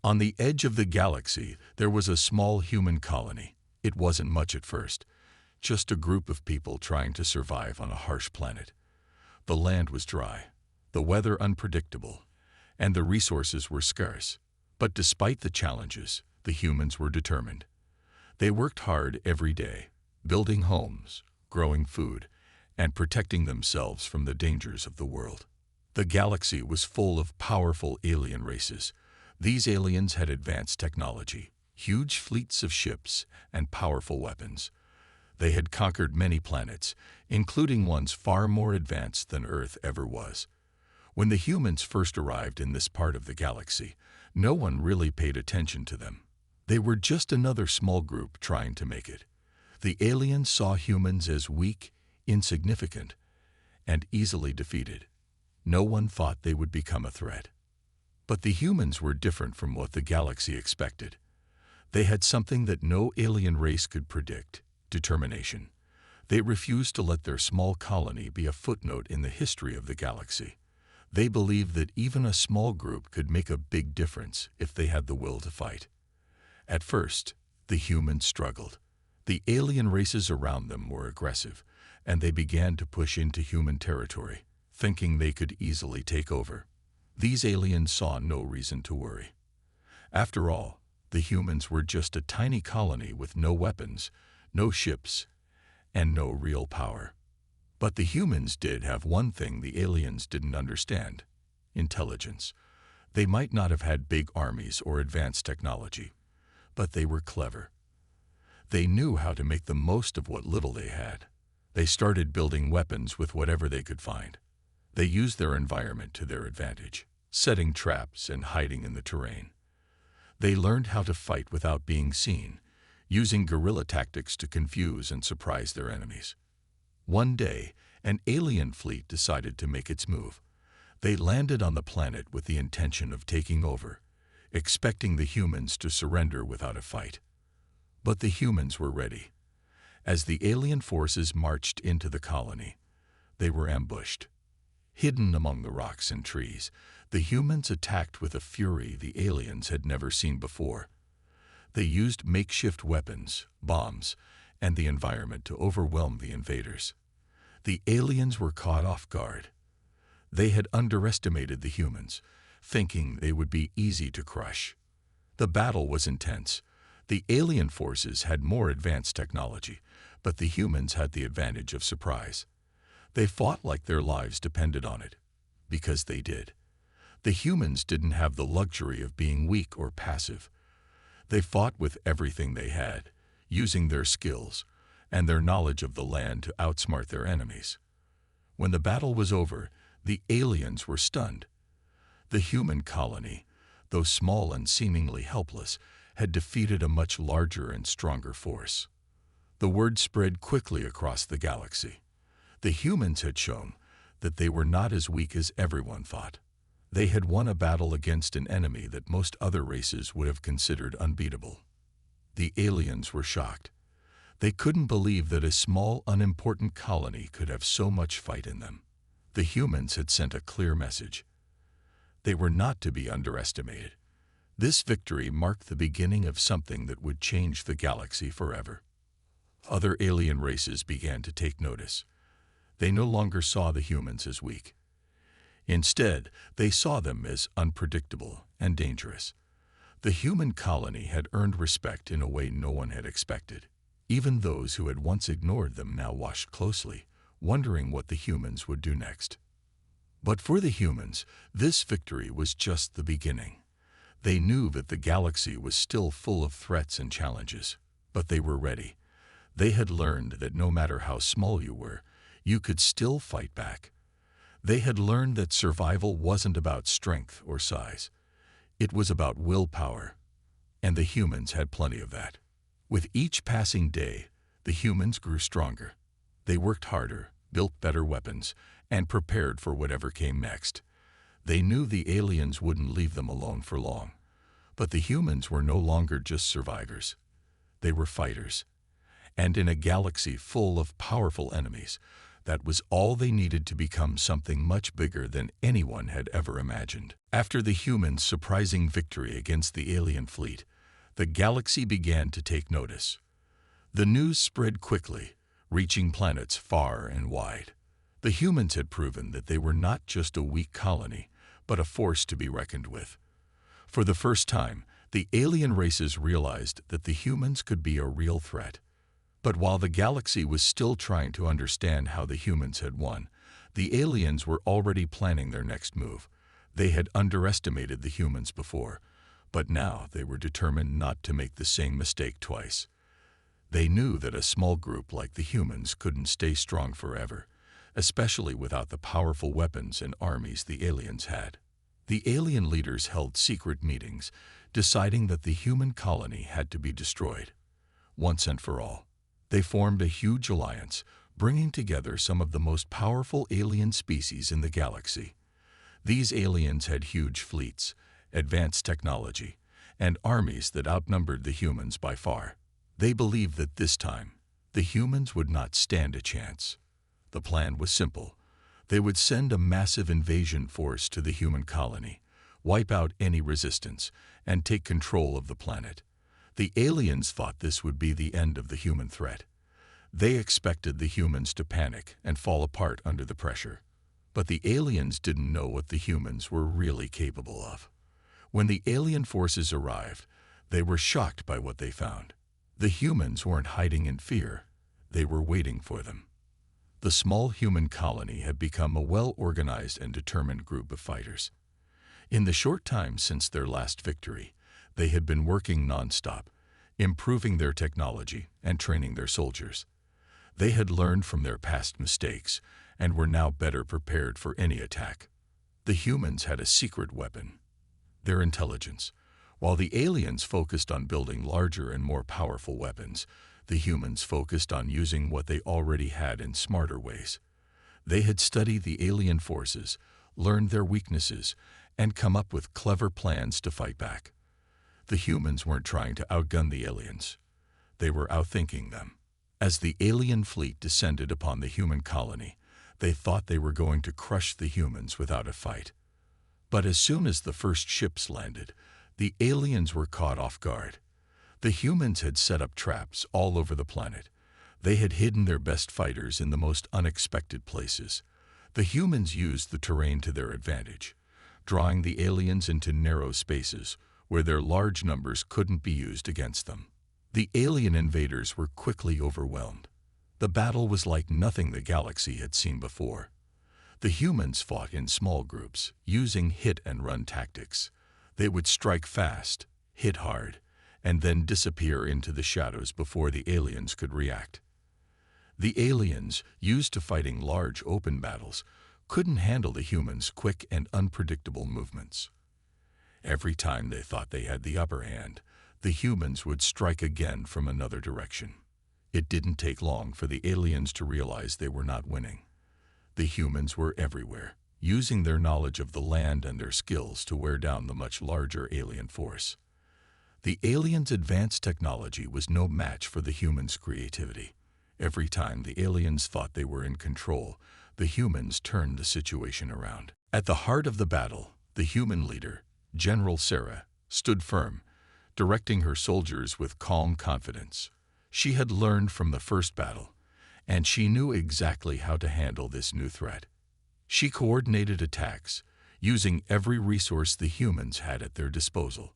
On the edge of the galaxy, there was a small human colony. It wasn't much at first, just a group of people trying to survive on a harsh planet. The land was dry, the weather unpredictable, and the resources were scarce. But despite the challenges, the humans were determined. They worked hard every day, building homes, growing food, and protecting themselves from the dangers of the world. The galaxy was full of powerful alien races. These aliens had advanced technology, huge fleets of ships, and powerful weapons. They had conquered many planets, including ones far more advanced than Earth ever was. When the humans first arrived in this part of the galaxy, no one really paid attention to them. They were just another small group trying to make it. The aliens saw humans as weak, insignificant, and easily defeated. No one thought they would become a threat. But the humans were different from what the galaxy expected. They had something that no alien race could predict: determination. They refused to let their small colony be a footnote in the history of the galaxy. They believed that even a small group could make a big difference if they had the will to fight. At first, the humans struggled. The alien races around them were aggressive, and they began to push into human territory, thinking they could easily take over. These aliens saw no reason to worry. After all, the humans were just a tiny colony with no weapons, no ships, and no real power. But the humans did have one thing the aliens didn't understand: intelligence. They might not have had big armies or advanced technology, but they were clever. They knew how to make the most of what little they had. They started building weapons with whatever they could find. They used their environment to their advantage, setting traps and hiding in the terrain. They learned how to fight without being seen, using guerrilla tactics to confuse and surprise their enemies. One day, an alien fleet decided to make its move. They landed on the planet with the intention of taking over, expecting the humans to surrender without a fight. But the humans were ready. As the alien forces marched into the colony, they were ambushed. Hidden among the rocks and trees, the humans attacked with a fury the aliens had never seen before. They used makeshift weapons, bombs, and the environment to overwhelm the invaders. The aliens were caught off guard. They had underestimated the humans, thinking they would be easy to crush. The battle was intense. The alien forces had more advanced technology, but the humans had the advantage of surprise. They fought like their lives depended on it, because they did. The humans didn't have the luxury of being weak or passive. They fought with everything they had, using their skills and their knowledge of the land to outsmart their enemies. When the battle was over, the aliens were stunned. The human colony, though small and seemingly helpless, had defeated a much larger and stronger force. The word spread quickly across the galaxy. The humans had shown that they were not as weak as everyone thought. They had won a battle against an enemy that most other races would have considered unbeatable. The aliens were shocked. They couldn't believe that a small, unimportant colony could have so much fight in them. The humans had sent a clear message. They were not to be underestimated. This victory marked the beginning of something that would change the galaxy forever. Other alien races began to take notice. They no longer saw the humans as weak. Instead, they saw them as unpredictable and dangerous. The human colony had earned respect in a way no one had expected. Even those who had once ignored them now watched closely, wondering what the humans would do next. But for the humans, this victory was just the beginning. They knew that the galaxy was still full of threats and challenges, but they were ready. They had learned that no matter how small you were, you could still fight back. They had learned that survival wasn't about strength or size. It was about willpower, and the humans had plenty of that. With each passing day, the humans grew stronger. They worked harder, built better weapons, and prepared for whatever came next. They knew the aliens wouldn't leave them alone for long. But the humans were no longer just survivors. They were fighters. And in a galaxy full of powerful enemies, That was all they needed to become something much bigger than anyone had ever imagined. After the humans' surprising victory against the alien fleet, the galaxy began to take notice. The news spread quickly, reaching planets far and wide. The humans had proven that they were not just a weak colony, but a force to be reckoned with. For the first time, the alien races realized that the humans could be a real threat. But while the galaxy was still trying to understand how the humans had won, the aliens were already planning their next move. They had underestimated the humans before, but now they were determined not to make the same mistake twice. They knew that a small group like the humans couldn't stay strong forever, especially without the powerful weapons and armies the aliens had. The alien leaders held secret meetings, deciding that the human colony had to be destroyed. Once and for all, they formed a huge alliance, bringing together some of the most powerful alien species in the galaxy. These aliens had huge fleets, advanced technology, and armies that outnumbered the humans by far. They believed that this time, the humans would not stand a chance. The plan was simple. They would send a massive invasion force to the human colony, wipe out any resistance, and take control of the planet. The aliens thought this would be the end of the human threat. They expected the humans to panic and fall apart under the pressure. But the aliens didn't know what the humans were really capable of. When the alien forces arrived, they were shocked by what they found. The humans weren't hiding in fear. They were waiting for them. The small human colony had become a well-organized and determined group of fighters. In the short time since their last victory, they had been working non-stop, improving their technology and training their soldiers. They had learned from their past mistakes and were now better prepared for any attack. The humans had a secret weapon: their intelligence. While the aliens focused on building larger and more powerful weapons, the humans focused on using what they already had in smarter ways. They had studied the alien forces, learned their weaknesses, and come up with clever plans to fight back. The humans weren't trying to outgun the aliens. They were outthinking them. As the alien fleet descended upon the human colony, they thought they were going to crush the humans without a fight. But as soon as the first ships landed, the aliens were caught off guard. The humans had set up traps all over the planet. They had hidden their best fighters in the most unexpected places. The humans used the terrain to their advantage, drawing the aliens into narrow spaces where their large numbers couldn't be used against them. The alien invaders were quickly overwhelmed. The battle was like nothing the galaxy had seen before. The humans fought in small groups, using hit-and-run tactics. They would strike fast, hit hard, and then disappear into the shadows before the aliens could react. The aliens, used to fighting large open battles, couldn't handle the humans' quick and unpredictable movements. Every time they thought they had the upper hand, the humans would strike again from another direction. It didn't take long for the aliens to realize they were not winning. The humans were everywhere, using their knowledge of the land and their skills to wear down the much larger alien force. The aliens' advanced technology was no match for the humans' creativity. Every time the aliens thought they were in control, the humans turned the situation around. At the heart of the battle, the human leader, General Sarah, stood firm, directing her soldiers with calm confidence. She had learned from the first battle, and she knew exactly how to handle this new threat. She coordinated attacks, using every resource the humans had at their disposal.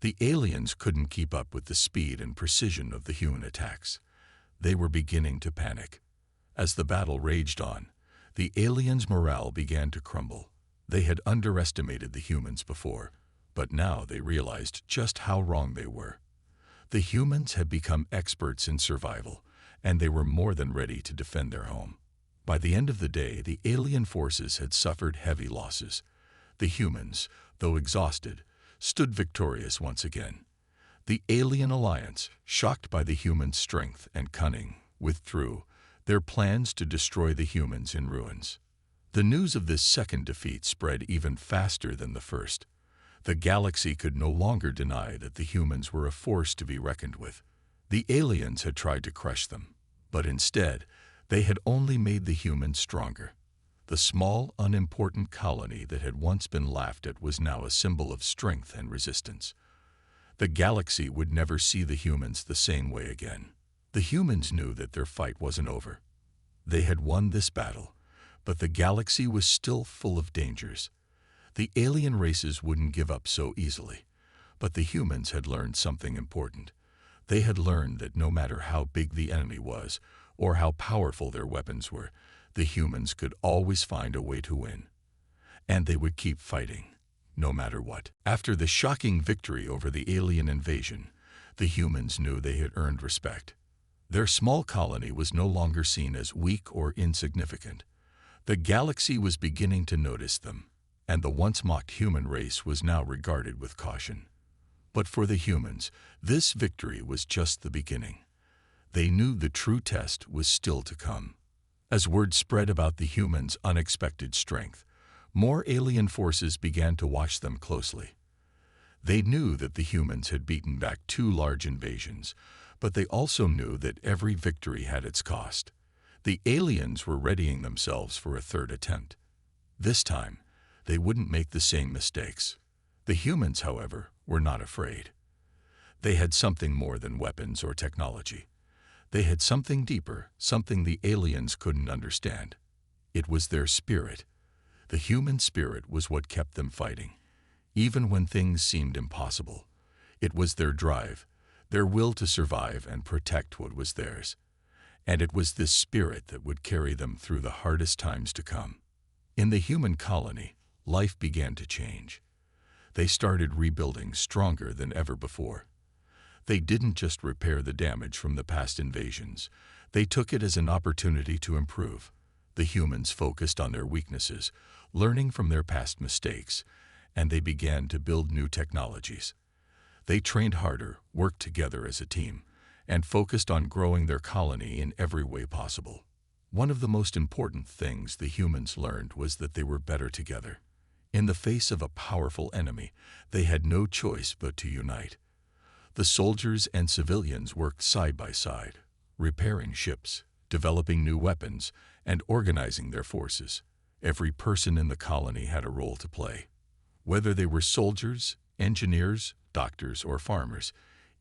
The aliens couldn't keep up with the speed and precision of the human attacks. They were beginning to panic. As the battle raged on, the aliens' morale began to crumble. They had underestimated the humans before, but now they realized just how wrong they were. The humans had become experts in survival, and they were more than ready to defend their home. By the end of the day, the alien forces had suffered heavy losses. The humans, though exhausted, stood victorious once again. The alien alliance, shocked by the humans' strength and cunning, withdrew, their plans to destroy the humans in ruins. The news of this second defeat spread even faster than the first. The galaxy could no longer deny that the humans were a force to be reckoned with. The aliens had tried to crush them, but instead, They had only made the humans stronger. The small, unimportant colony that had once been laughed at was now a symbol of strength and resistance. The galaxy would never see the humans the same way again. The humans knew that their fight wasn't over. They had won this battle, but the galaxy was still full of dangers. The alien races wouldn't give up so easily, but the humans had learned something important. They had learned that no matter how big the enemy was, or how powerful their weapons were, the humans could always find a way to win. And they would keep fighting, no matter what. After the shocking victory over the alien invasion, the humans knew they had earned respect. Their small colony was no longer seen as weak or insignificant. The galaxy was beginning to notice them, and the once mocked human race was now regarded with caution. But for the humans, this victory was just the beginning. They knew the true test was still to come. As word spread about the humans' unexpected strength, more alien forces began to watch them closely. They knew that the humans had beaten back 2 large invasions, but they also knew that every victory had its cost. The aliens were readying themselves for a 3rd attempt. This time, they wouldn't make the same mistakes. The humans, however, were not afraid. They had something more than weapons or technology. They had something deeper, something the aliens couldn't understand. It was their spirit. The human spirit was what kept them fighting, even when things seemed impossible. It was their drive, their will to survive and protect what was theirs. And it was this spirit that would carry them through the hardest times to come. In the human colony, life began to change. They started rebuilding stronger than ever before. They didn't just repair the damage from the past invasions. They took it as an opportunity to improve. The humans focused on their weaknesses, learning from their past mistakes, and they began to build new technologies. They trained harder, worked together as a team, and focused on growing their colony in every way possible. One of the most important things the humans learned was that they were better together. In the face of a powerful enemy, they had no choice but to unite. The soldiers and civilians worked side by side, repairing ships, developing new weapons, and organizing their forces. Every person in the colony had a role to play. Whether they were soldiers, engineers, doctors, or farmers,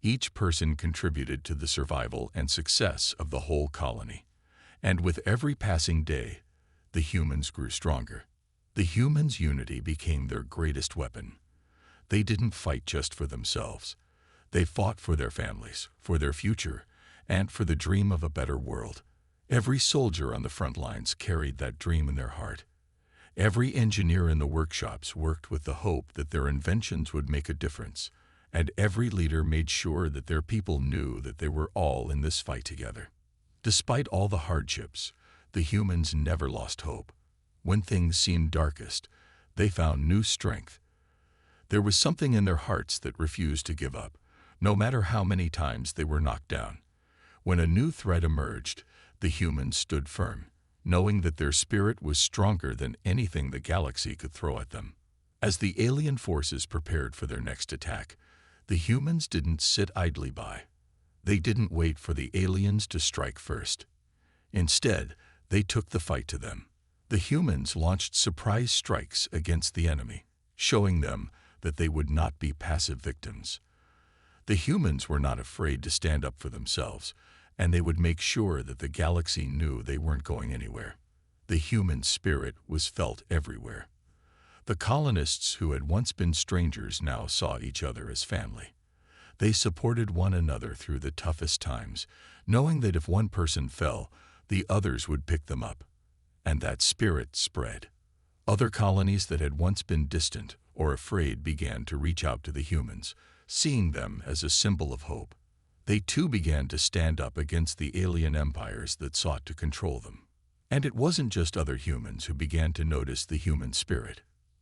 each person contributed to the survival and success of the whole colony. And with every passing day, the humans grew stronger. The humans' unity became their greatest weapon. They didn't fight just for themselves. They fought for their families, for their future, and for the dream of a better world. Every soldier on the front lines carried that dream in their heart. Every engineer in the workshops worked with the hope that their inventions would make a difference, and every leader made sure that their people knew that they were all in this fight together. Despite all the hardships, the humans never lost hope. When things seemed darkest, they found new strength. There was something in their hearts that refused to give up, no matter how many times they were knocked down. When a new threat emerged, the humans stood firm, knowing that their spirit was stronger than anything the galaxy could throw at them. As the alien forces prepared for their next attack, the humans didn't sit idly by. They didn't wait for the aliens to strike first. Instead, they took the fight to them. The humans launched surprise strikes against the enemy, showing them that they would not be passive victims. The humans were not afraid to stand up for themselves, and they would make sure that the galaxy knew they weren't going anywhere. The human spirit was felt everywhere. The colonists who had once been strangers now saw each other as family. They supported one another through the toughest times, knowing that if one person fell, the others would pick them up. And that spirit spread. Other colonies that had once been distant or afraid began to reach out to the humans, seeing them as a symbol of hope. They too began to stand up against the alien empires that sought to control them. And it wasn't just other humans who began to notice the human spirit.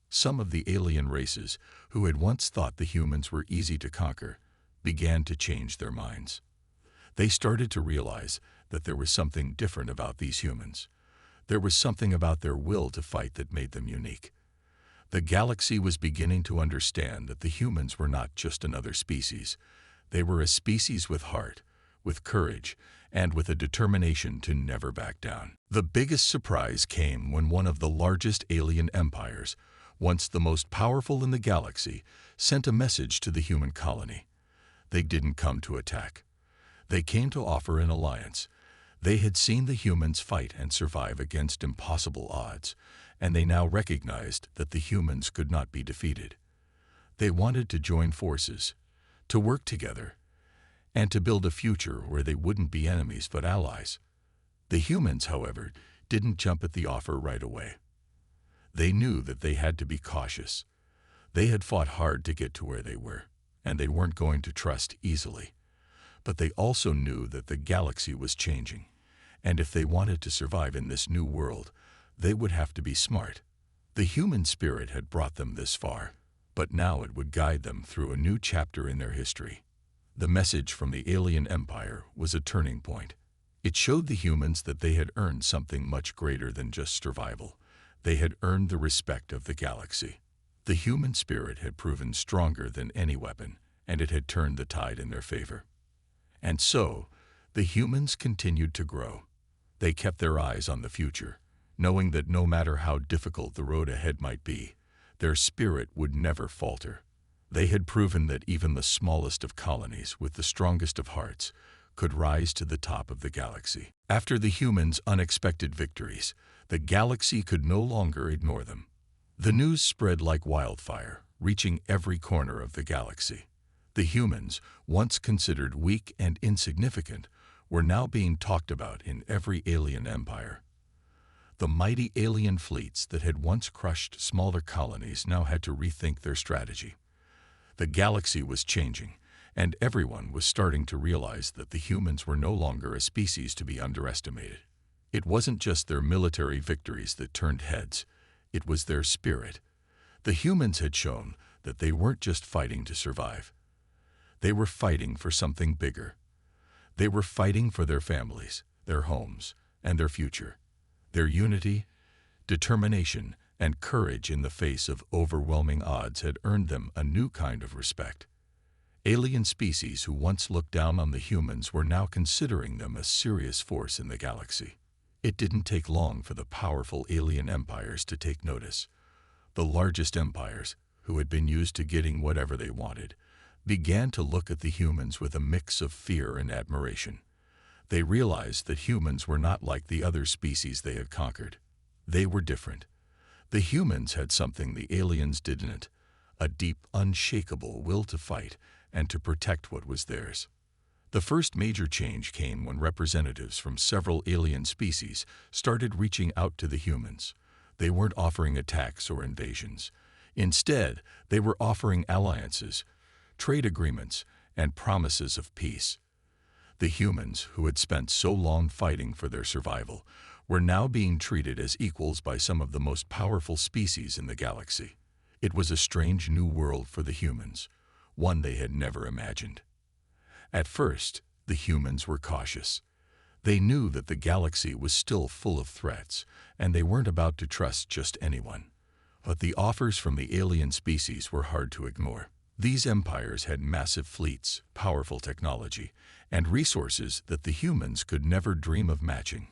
Some of the alien races, who had once thought the humans were easy to conquer, began to change their minds. They started to realize that there was something different about these humans. There was something about their will to fight that made them unique. The galaxy was beginning to understand that the humans were not just another species. They were a species with heart, with courage, and with a determination to never back down. The biggest surprise came when one of the largest alien empires, once the most powerful in the galaxy, sent a message to the human colony. They didn't come to attack. They came to offer an alliance. They had seen the humans fight and survive against impossible odds, and they now recognized that the humans could not be defeated. They wanted to join forces, to work together, and to build a future where they wouldn't be enemies but allies. The humans, however, didn't jump at the offer right away. They knew that they had to be cautious. They had fought hard to get to where they were, and they weren't going to trust easily. But they also knew that the galaxy was changing, and if they wanted to survive in this new world, they would have to be smart. The human spirit had brought them this far, but now it would guide them through a new chapter in their history. The message from the alien empire was a turning point. It showed the humans that they had earned something much greater than just survival. They had earned the respect of the galaxy. The human spirit had proven stronger than any weapon, and it had turned the tide in their favor. And so, the humans continued to grow. They kept their eyes on the future, knowing that no matter how difficult the road ahead might be, their spirit would never falter. They had proven that even the smallest of colonies with the strongest of hearts could rise to the top of the galaxy. After the humans' unexpected victories, the galaxy could no longer ignore them. The news spread like wildfire, reaching every corner of the galaxy. The humans, once considered weak and insignificant, were now being talked about in every alien empire. The mighty alien fleets that had once crushed smaller colonies now had to rethink their strategy. The galaxy was changing, and everyone was starting to realize that the humans were no longer a species to be underestimated. It wasn't just their military victories that turned heads, it was their spirit. The humans had shown that they weren't just fighting to survive. They were fighting for something bigger. They were fighting for their families, their homes, and their future. Their unity, determination, and courage in the face of overwhelming odds had earned them a new kind of respect. Alien species who once looked down on the humans were now considering them a serious force in the galaxy. It didn't take long for the powerful alien empires to take notice. The largest empires, who had been used to getting whatever they wanted, began to look at the humans with a mix of fear and admiration. They realized that humans were not like the other species they had conquered. They were different. The humans had something the aliens didn't, a deep, unshakable will to fight and to protect what was theirs. The first major change came when representatives from several alien species started reaching out to the humans. They weren't offering attacks or invasions. Instead, they were offering alliances, trade agreements, and promises of peace. The humans, who had spent so long fighting for their survival, were now being treated as equals by some of the most powerful species in the galaxy. It was a strange new world for the humans, one they had never imagined. At first, the humans were cautious. They knew that the galaxy was still full of threats, and they weren't about to trust just anyone. But the offers from the alien species were hard to ignore. These empires had massive fleets, powerful technology, and resources that the humans could never dream of matching.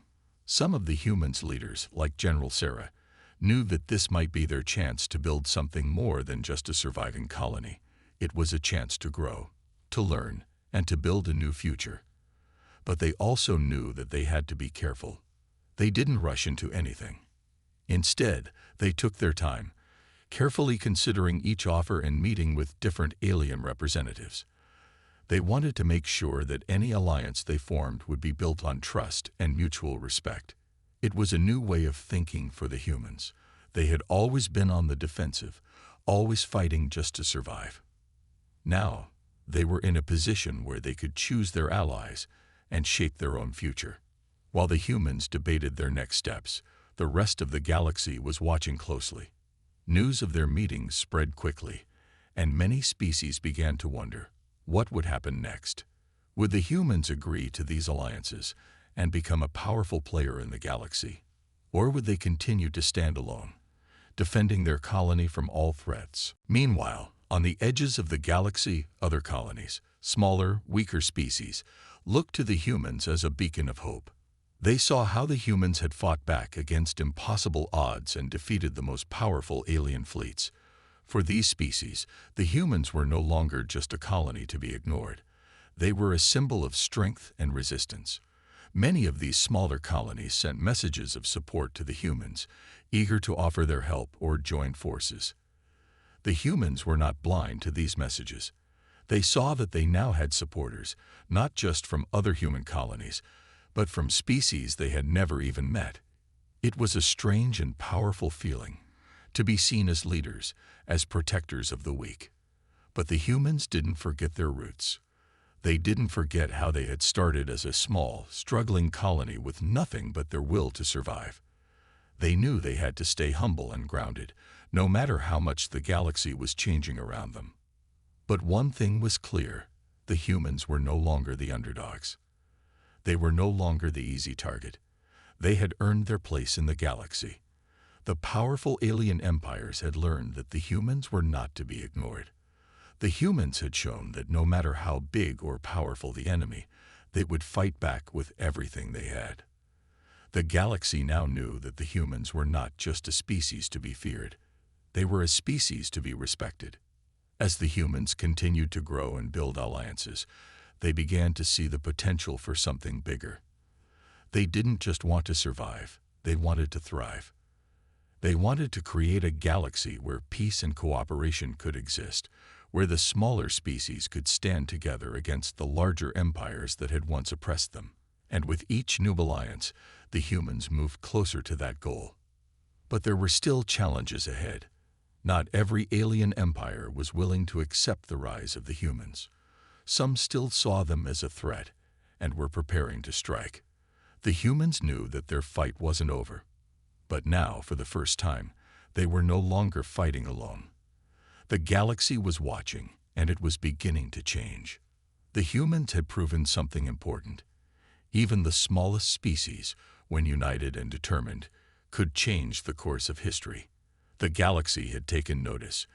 Some of the humans' leaders, like General Sarah, knew that this might be their chance to build something more than just a surviving colony. It was a chance to grow, to learn, and to build a new future. But they also knew that they had to be careful. They didn't rush into anything. Instead, they took their time, carefully considering each offer and meeting with different alien representatives. They wanted to make sure that any alliance they formed would be built on trust and mutual respect. It was a new way of thinking for the humans. They had always been on the defensive, always fighting just to survive. Now, they were in a position where they could choose their allies and shape their own future. While the humans debated their next steps, the rest of the galaxy was watching closely. News of their meetings spread quickly, and many species began to wonder, what would happen next? Would the humans agree to these alliances and become a powerful player in the galaxy? Or would they continue to stand alone, defending their colony from all threats? Meanwhile, On the edges of the galaxy, other colonies, smaller, weaker species, looked to the humans as a beacon of hope. They saw how the humans had fought back against impossible odds and defeated the most powerful alien fleets. For these species, the humans were no longer just a colony to be ignored. They were a symbol of strength and resistance. Many of these smaller colonies sent messages of support to the humans, eager to offer their help or join forces. The humans were not blind to these messages. They saw that they now had supporters, not just from other human colonies, but from species they had never even met. It was a strange and powerful feeling, to be seen as leaders, as protectors of the weak. But the humans didn't forget their roots. They didn't forget how they had started as a small, struggling colony with nothing but their will to survive. They knew they had to stay humble and grounded, no matter how much the galaxy was changing around them. But one thing was clear: the humans were no longer the underdogs. They were no longer the easy target. They had earned their place in the galaxy. The powerful alien empires had learned that the humans were not to be ignored. The humans had shown that no matter how big or powerful the enemy, they would fight back with everything they had. The galaxy now knew that the humans were not just a species to be feared. They were a species to be respected. As the humans continued to grow and build alliances, they began to see the potential for something bigger. They didn't just want to survive, they wanted to thrive. They wanted to create a galaxy where peace and cooperation could exist, where the smaller species could stand together against the larger empires that had once oppressed them. And with each new alliance, the humans moved closer to that goal. But there were still challenges ahead. Not every alien empire was willing to accept the rise of the humans. Some still saw them as a threat and were preparing to strike. The humans knew that their fight wasn't over. But now, for the first time, they were no longer fighting alone. The galaxy was watching, and it was beginning to change. The humans had proven something important. Even the smallest species, when united and determined, could change the course of history. The galaxy had taken notice,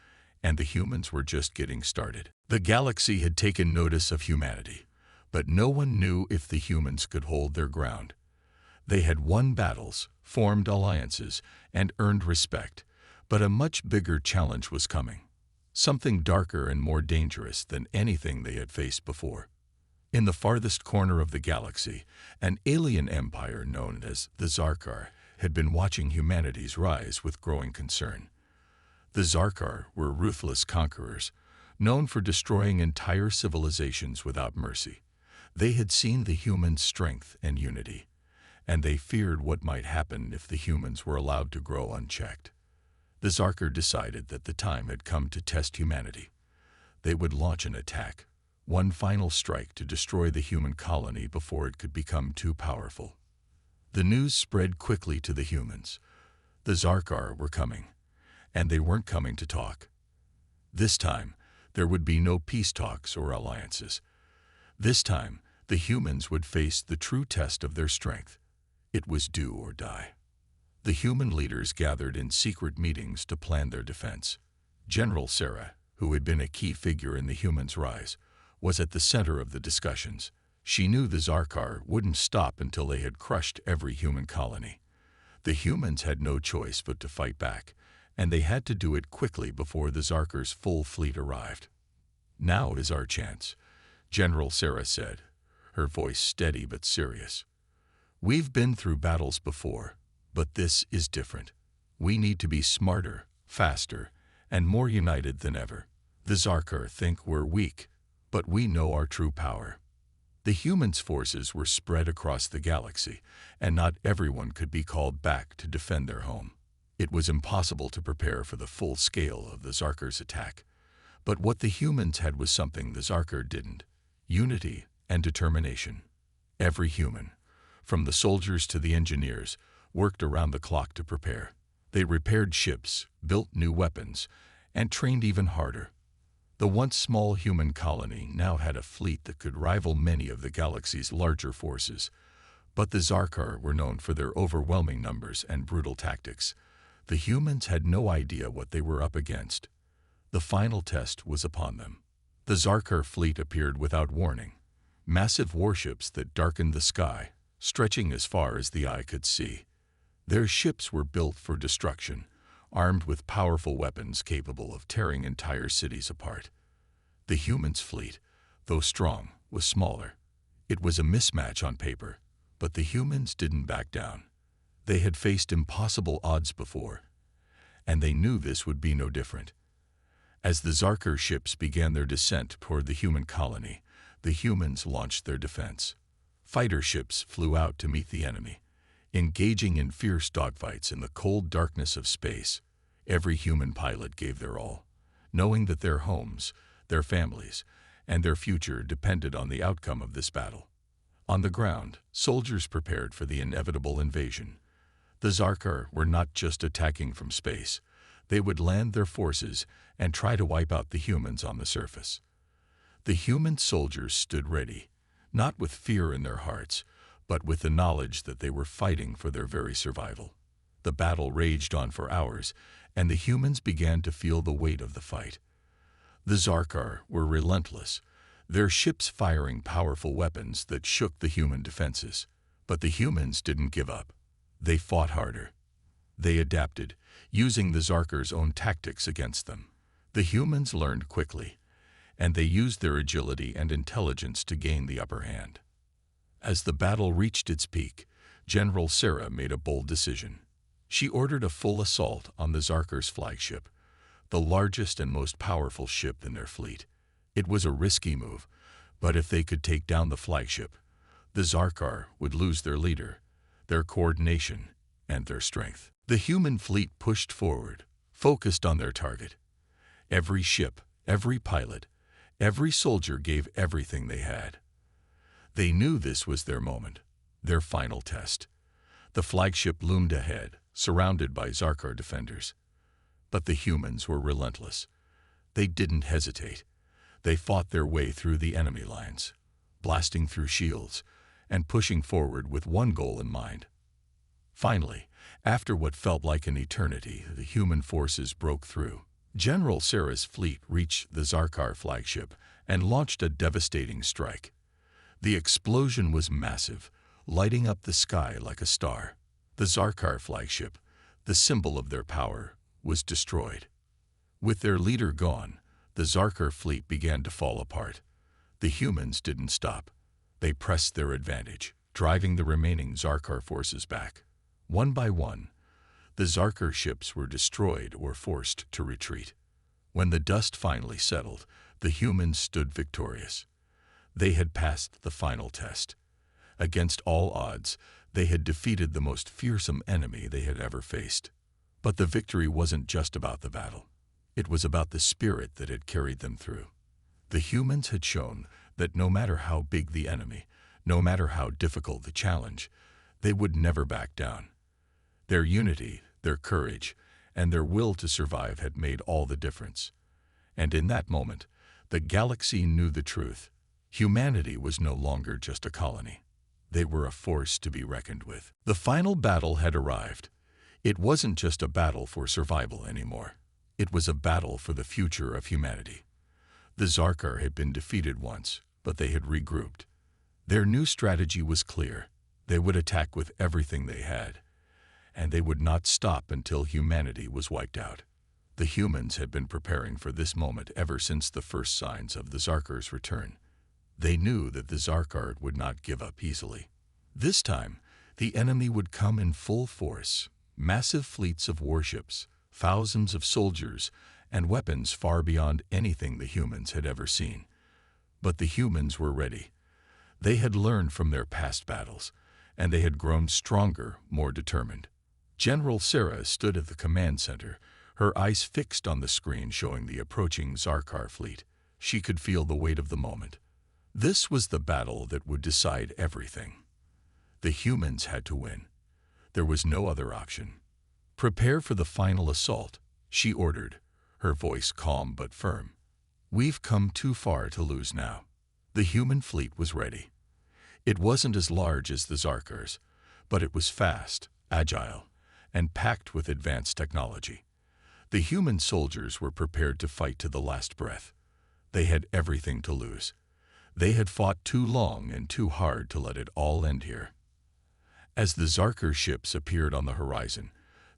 and the humans were just getting started. The galaxy had taken notice of humanity, but no one knew if the humans could hold their ground. They had won battles, formed alliances, and earned respect, but a much bigger challenge was coming. Something darker and more dangerous than anything they had faced before. In the farthest corner of the galaxy, an alien empire known as the Zarkar had been watching humanity's rise with growing concern. The Zarkar were ruthless conquerors, known for destroying entire civilizations without mercy. They had seen the humans' strength and unity, and they feared what might happen if the humans were allowed to grow unchecked. The Zarkar decided that the time had come to test humanity. They would launch an attack, one final strike to destroy the human colony before it could become too powerful. The news spread quickly to the humans. The Zarkar were coming, and they weren't coming to talk. This time, there would be no peace talks or alliances. This time, the humans would face the true test of their strength. It was do or die. The human leaders gathered in secret meetings to plan their defense. General Sarah, who had been a key figure in the humans' rise, was at the center of the discussions. She knew the Zarkar wouldn't stop until they had crushed every human colony. The humans had no choice but to fight back, and they had to do it quickly before the Zarkar's full fleet arrived. "Now is our chance," General Sarah said, her voice steady but serious. "We've been through battles before, but this is different. We need to be smarter, faster, and more united than ever. The Zarkar think we're weak, but we know our true power." The humans' forces were spread across the galaxy, and not everyone could be called back to defend their home. It was impossible to prepare for the full scale of the Zarkar's attack. But what the humans had was something the Zarkar didn't: unity and determination. Every human, from the soldiers to the engineers, worked around the clock to prepare. They repaired ships, built new weapons, and trained even harder. The once small human colony now had a fleet that could rival many of the galaxy's larger forces. But the Zarkar were known for their overwhelming numbers and brutal tactics. The humans had no idea what they were up against. The final test was upon them. The Zarkar fleet appeared without warning, massive warships that darkened the sky, stretching as far as the eye could see. Their ships were built for destruction, armed with powerful weapons capable of tearing entire cities apart. The humans' fleet, though strong, was smaller. It was a mismatch on paper, but the humans didn't back down. They had faced impossible odds before, and they knew this would be no different. As the Zarkar ships began their descent toward the human colony, the humans launched their defense. Fighter ships flew out to meet the enemy, engaging in fierce dogfights in the cold darkness of space. Every human pilot gave their all, knowing that their homes, their families, and their future depended on the outcome of this battle. On the ground, soldiers prepared for the inevitable invasion. The Zarkar were not just attacking from space. They would land their forces and try to wipe out the humans on the surface. The human soldiers stood ready, not with fear in their hearts, but with the knowledge that they were fighting for their very survival. The battle raged on for hours, and the humans began to feel the weight of the fight. The Zarkar were relentless, their ships firing powerful weapons that shook the human defenses. But the humans didn't give up. They fought harder. They adapted, using the Zarkar's own tactics against them. The humans learned quickly, and they used their agility and intelligence to gain the upper hand. As the battle reached its peak, General Sarah made a bold decision. She ordered a full assault on the Zarkar's flagship, the largest and most powerful ship in their fleet. It was a risky move, but if they could take down the flagship, the Zarkar would lose their leader, their coordination, and their strength. The human fleet pushed forward, focused on their target. Every ship, every pilot, every soldier gave everything they had. They knew this was their moment, their final test. The flagship loomed ahead, surrounded by Zarkar defenders. But the humans were relentless. They didn't hesitate. They fought their way through the enemy lines, blasting through shields and pushing forward with one goal in mind. Finally, after what felt like an eternity, the human forces broke through. General Sarah's fleet reached the Zarkar flagship and launched a devastating strike. The explosion was massive, lighting up the sky like a star. The Zarkar flagship, the symbol of their power, was destroyed. With their leader gone, the Zarkar fleet began to fall apart. The humans didn't stop. They pressed their advantage, driving the remaining Zarkar forces back. One by one, the Zarkar ships were destroyed or forced to retreat. When the dust finally settled, the humans stood victorious. They had passed the final test. Against all odds, they had defeated the most fearsome enemy they had ever faced. But the victory wasn't just about the battle. It was about the spirit that had carried them through. The humans had shown that no matter how big the enemy, no matter how difficult the challenge, they would never back down. Their unity, their courage, and their will to survive had made all the difference. And in that moment, the galaxy knew the truth. Humanity was no longer just a colony. They were a force to be reckoned with. The final battle had arrived. It wasn't just a battle for survival anymore. It was a battle for the future of humanity. The Zarkar had been defeated once, but they had regrouped. Their new strategy was clear. They would attack with everything they had, and they would not stop until humanity was wiped out. The humans had been preparing for this moment ever since the first signs of the Zarkar's return. They knew that the Zarkar would not give up easily. This time, the enemy would come in full force, massive fleets of warships, thousands of soldiers, and weapons far beyond anything the humans had ever seen. But the humans were ready. They had learned from their past battles, and they had grown stronger, more determined. General Sarah stood at the command center, her eyes fixed on the screen showing the approaching Zarkar fleet. She could feel the weight of the moment. This was the battle that would decide everything. The humans had to win. There was no other option. "Prepare for the final assault," she ordered, her voice calm but firm. "We've come too far to lose now." The human fleet was ready. It wasn't as large as the Zarkars, but it was fast, agile, and packed with advanced technology. The human soldiers were prepared to fight to the last breath. They had everything to lose. They had fought too long and too hard to let it all end here. As the Zarkar ships appeared on the horizon,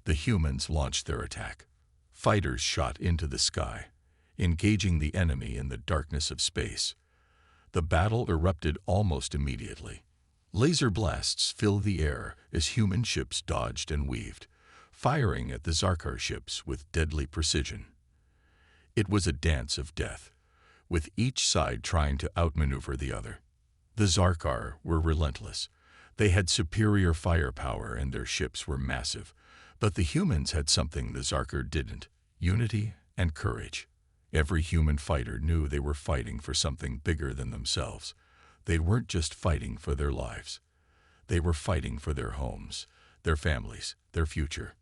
the humans launched their attack. Fighters shot into the sky, engaging the enemy in the darkness of space. The battle erupted almost immediately. Laser blasts filled the air as human ships dodged and weaved, firing at the Zarkar ships with deadly precision. It was a dance of death, with each side trying to outmaneuver the other. The Zarkar were relentless. They had superior firepower and their ships were massive, but the humans had something the Zarkar didn't: unity and courage. Every human fighter knew they were fighting for something bigger than themselves. They weren't just fighting for their lives. They were fighting for their homes, their families, their future.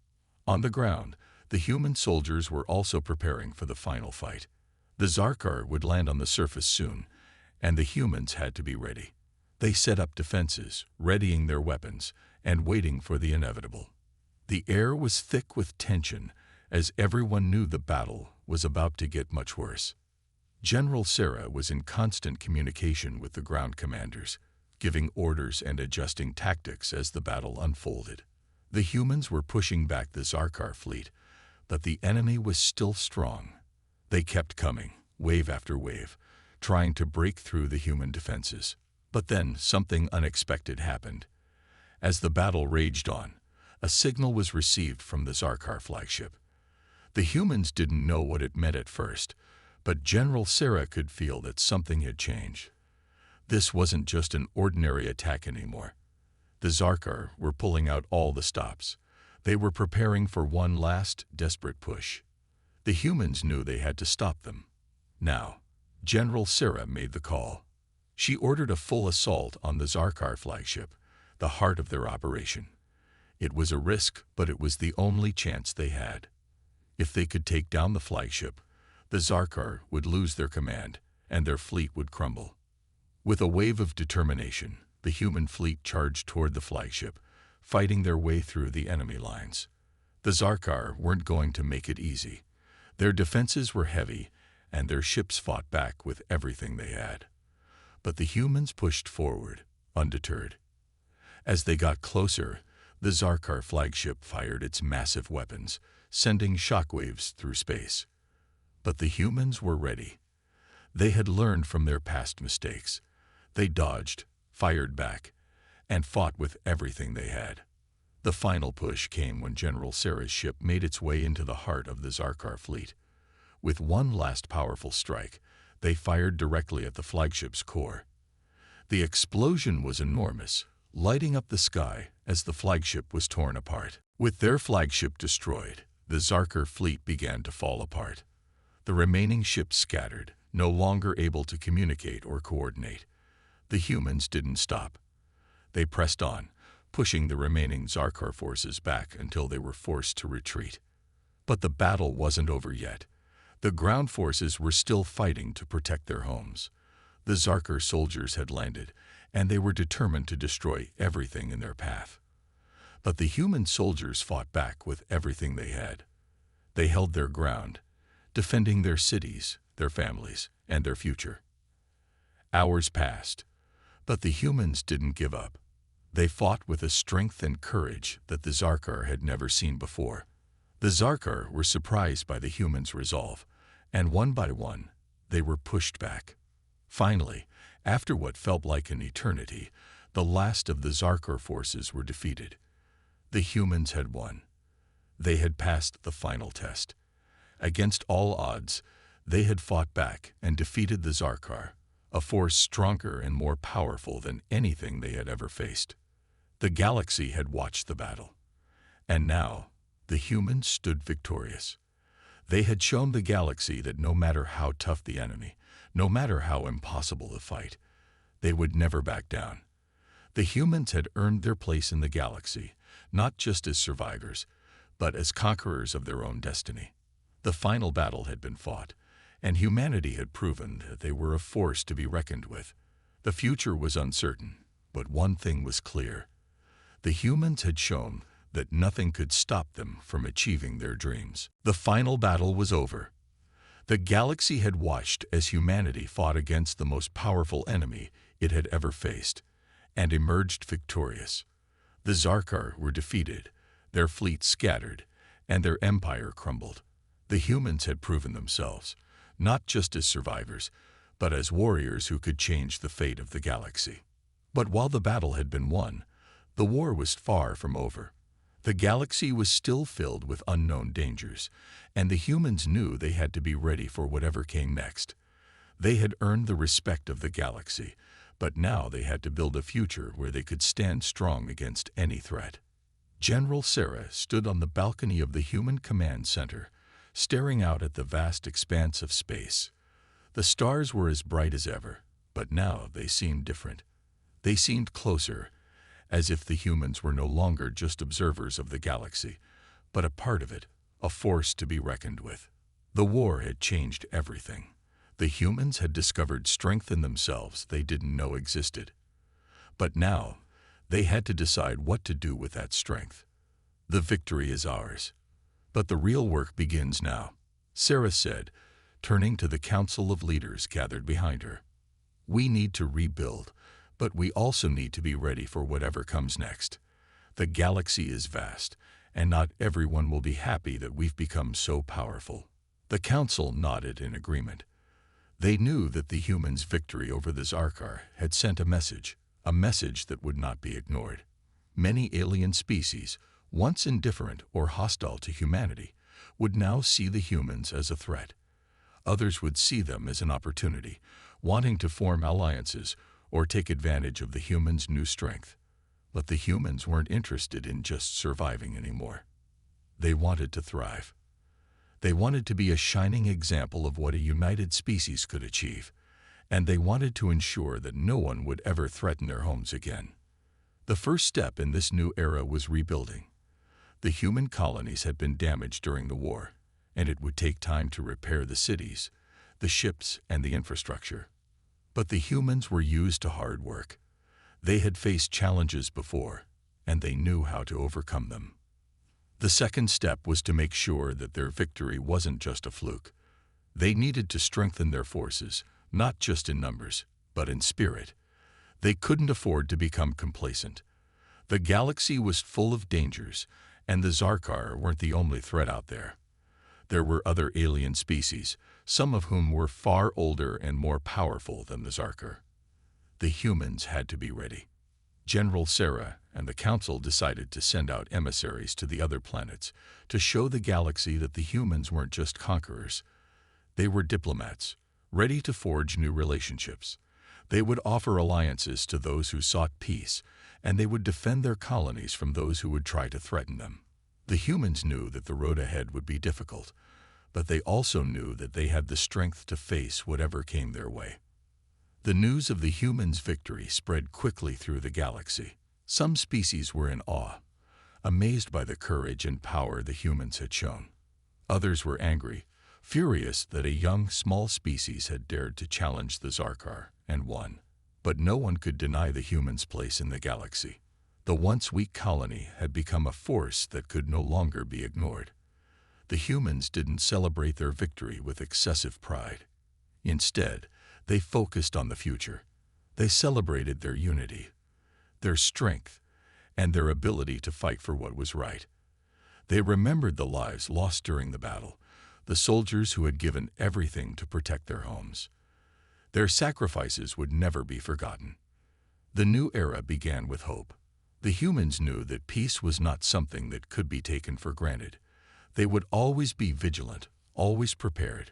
On the ground, the human soldiers were also preparing for the final fight. The Zarkar would land on the surface soon, and the humans had to be ready. They set up defenses, readying their weapons, and waiting for the inevitable. The air was thick with tension, as everyone knew the battle was about to get much worse. General Sarah was in constant communication with the ground commanders, giving orders and adjusting tactics as the battle unfolded. The humans were pushing back the Zarkar fleet, but the enemy was still strong. They kept coming, wave after wave, trying to break through the human defenses. But then something unexpected happened. As the battle raged on, a signal was received from the Zarkar flagship. The humans didn't know what it meant at first, but General Sarah could feel that something had changed. This wasn't just an ordinary attack anymore. The Zarkar were pulling out all the stops. They were preparing for one last, desperate push. The humans knew they had to stop them. Now, General Sarah made the call. She ordered a full assault on the Zarkar flagship, the heart of their operation. It was a risk, but it was the only chance they had. If they could take down the flagship, the Zarkar would lose their command, and their fleet would crumble. With a wave of determination, the human fleet charged toward the flagship, fighting their way through the enemy lines. The Zarkar weren't going to make it easy. Their defenses were heavy, and their ships fought back with everything they had. But the humans pushed forward, undeterred. As they got closer, the Zarkar flagship fired its massive weapons, sending shockwaves through space. But the humans were ready. They had learned from their past mistakes. They dodged, fired back, and fought with everything they had. The final push came when General Sarah's ship made its way into the heart of the Zarkar fleet. With one last powerful strike, they fired directly at the flagship's core. The explosion was enormous, lighting up the sky as the flagship was torn apart. With their flagship destroyed, the Zarkar fleet began to fall apart. The remaining ships scattered, no longer able to communicate or coordinate. The humans didn't stop. They pressed on, pushing the remaining Zarkar forces back until they were forced to retreat. But the battle wasn't over yet. The ground forces were still fighting to protect their homes. The Zarkar soldiers had landed, and they were determined to destroy everything in their path. But the human soldiers fought back with everything they had. They held their ground, defending their cities, their families, and their future. Hours passed, but the humans didn't give up. They fought with a strength and courage that the Zarkar had never seen before. The Zarkar were surprised by the humans' resolve, and one by one, they were pushed back. Finally, after what felt like an eternity, the last of the Zarkar forces were defeated. The humans had won. They had passed the final test. Against all odds, they had fought back and defeated the Zarkar, a force stronger and more powerful than anything they had ever faced. The galaxy had watched the battle, and now the humans stood victorious. They had shown the galaxy that no matter how tough the enemy, no matter how impossible the fight, they would never back down. The humans had earned their place in the galaxy, not just as survivors, but as conquerors of their own destiny. The final battle had been fought, and humanity had proven that they were a force to be reckoned with. The future was uncertain, but one thing was clear. The humans had shown that nothing could stop them from achieving their dreams. The final battle was over. The galaxy had watched as humanity fought against the most powerful enemy it had ever faced, and emerged victorious. The Zarkar were defeated, their fleet scattered, and their empire crumbled. The humans had proven themselves, not just as survivors, but as warriors who could change the fate of the galaxy. But while the battle had been won, the war was far from over. The galaxy was still filled with unknown dangers, and the humans knew they had to be ready for whatever came next. They had earned the respect of the galaxy, but now they had to build a future where they could stand strong against any threat. General Sarah stood on the balcony of the Human Command Center, staring out at the vast expanse of space. The stars were as bright as ever, but now they seemed different. They seemed closer, as if the humans were no longer just observers of the galaxy, but a part of it, a force to be reckoned with. The war had changed everything. The humans had discovered strength in themselves they didn't know existed. But now, they had to decide what to do with that strength. The victory is ours. But the real work begins now, Sarah said, turning to the council of leaders gathered behind her. We need to rebuild, but we also need to be ready for whatever comes next. The galaxy is vast, and not everyone will be happy that we've become so powerful. The council nodded in agreement. They knew that the humans' victory over the Zarkar had sent a message that would not be ignored. Many alien species, once indifferent or hostile to humanity, would now see the humans as a threat. Others would see them as an opportunity, wanting to form alliances or take advantage of the humans' new strength. But the humans weren't interested in just surviving anymore. They wanted to thrive. They wanted to be a shining example of what a united species could achieve, and they wanted to ensure that no one would ever threaten their homes again. The first step in this new era was rebuilding. The human colonies had been damaged during the war, and it would take time to repair the cities, the ships, and the infrastructure. But the humans were used to hard work. They had faced challenges before, and they knew how to overcome them. The second step was to make sure that their victory wasn't just a fluke. They needed to strengthen their forces, not just in numbers, but in spirit. They couldn't afford to become complacent. The galaxy was full of dangers, and the Zarkar weren't the only threat out there. There were other alien species, some of whom were far older and more powerful than the Zarkar. The humans had to be ready. General Sarah and the council decided to send out emissaries to the other planets to show the galaxy that the humans weren't just conquerors. They were diplomats, ready to forge new relationships. They would offer alliances to those who sought peace, and they would defend their colonies from those who would try to threaten them. The humans knew that the road ahead would be difficult, but they also knew that they had the strength to face whatever came their way. The news of the humans' victory spread quickly through the galaxy. Some species were in awe, amazed by the courage and power the humans had shown. Others were angry, furious that a young, small species had dared to challenge the Zarkar and won. But no one could deny the humans' place in the galaxy. The once weak colony had become a force that could no longer be ignored. The humans didn't celebrate their victory with excessive pride. Instead, they focused on the future. They celebrated their unity, their strength, and their ability to fight for what was right. They remembered the lives lost during the battle, the soldiers who had given everything to protect their homes. Their sacrifices would never be forgotten. The new era began with hope. The humans knew that peace was not something that could be taken for granted. They would always be vigilant, always prepared.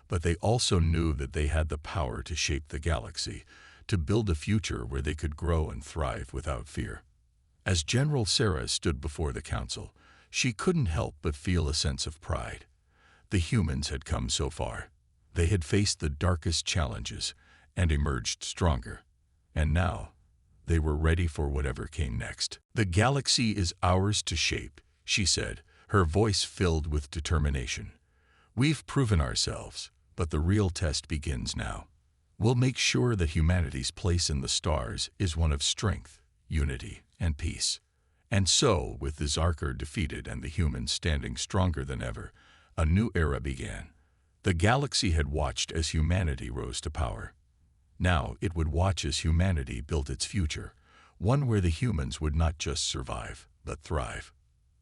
But they also knew that they had the power to shape the galaxy, to build a future where they could grow and thrive without fear. As General Sarah stood before the council, she couldn't help but feel a sense of pride. The humans had come so far. They had faced the darkest challenges and emerged stronger. And now, they were ready for whatever came next. The galaxy is ours to shape, she said, her voice filled with determination. We've proven ourselves, but the real test begins now. We'll make sure that humanity's place in the stars is one of strength, unity, and peace. And so, with the Zarkar defeated and the humans standing stronger than ever, a new era began. The galaxy had watched as humanity rose to power. Now it would watch as humanity built its future, one where the humans would not just survive, but thrive.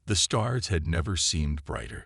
The stars had never seemed brighter.